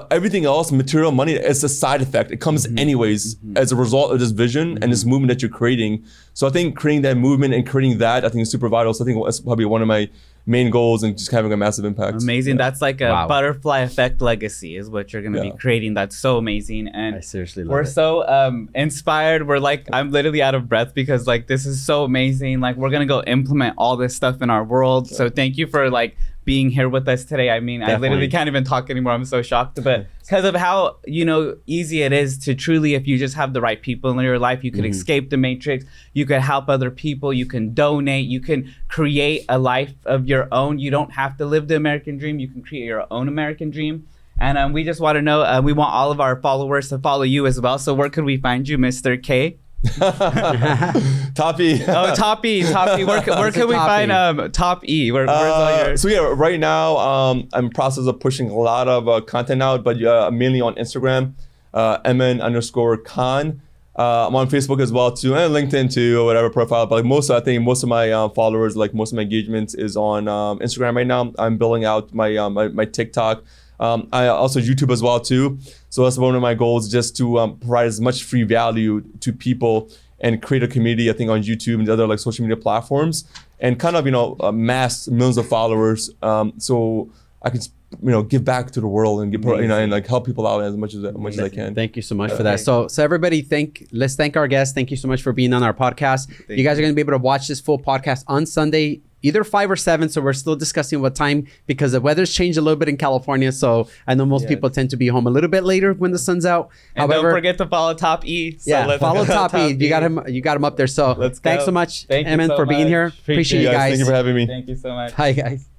Everything else, material, money, is a side effect. It comes anyways as a result of this vision and this movement that you're creating. So I think creating that movement and creating that, I think is super vital. So I think that's probably one of my main goals and just having a massive impact. Amazing. That's like a butterfly effect legacy is what you're going to be creating. That's so amazing. And I seriously love we're it. so inspired. We're like, I'm literally out of breath because like, this is so amazing. Like we're going to go implement all this stuff in our world. So thank you for like being here with us today. I mean, I literally can't even talk anymore. I'm so shocked, but because of how, easy it is to truly, if you just have the right people in your life, you could escape the matrix, you could help other people, you can donate, you can create a life of your own. You don't have to live the American dream. You can create your own American dream. And we just want to know, we want all of our followers to follow you as well. So where could we find you, Mr. K? Top E. Oh, Top E. Where can we find Top E? Where's all your... So yeah, right now I'm in the process of pushing a lot of content out, but mainly on Instagram, Emmon_Khan. I'm on Facebook as well too, and LinkedIn too, or whatever profile. But like most of my followers, like most of my engagements is on Instagram right now. I'm building out my TikTok. I also YouTube as well too. So that's one of my goals, just to provide as much free value to people and create a community, I think, on YouTube and other like social media platforms, and kind of amass millions of followers, so I can give back to the world and and like help people out as much as I can. Thank you so much for that. So everybody, let's thank our guests. Thank you so much for being on our podcast. You guys are going to be able to watch this full podcast on Sunday, either 5 or 7. So we're still discussing what time because the weather's changed a little bit in California. So I know most people tend to be home a little bit later when the sun's out. And don't forget to follow Top E. So follow Top E. You got him up there. So thanks so much, Emmon, for being here. Appreciate you guys. Thank you for having me. Thank you so much. Hi guys.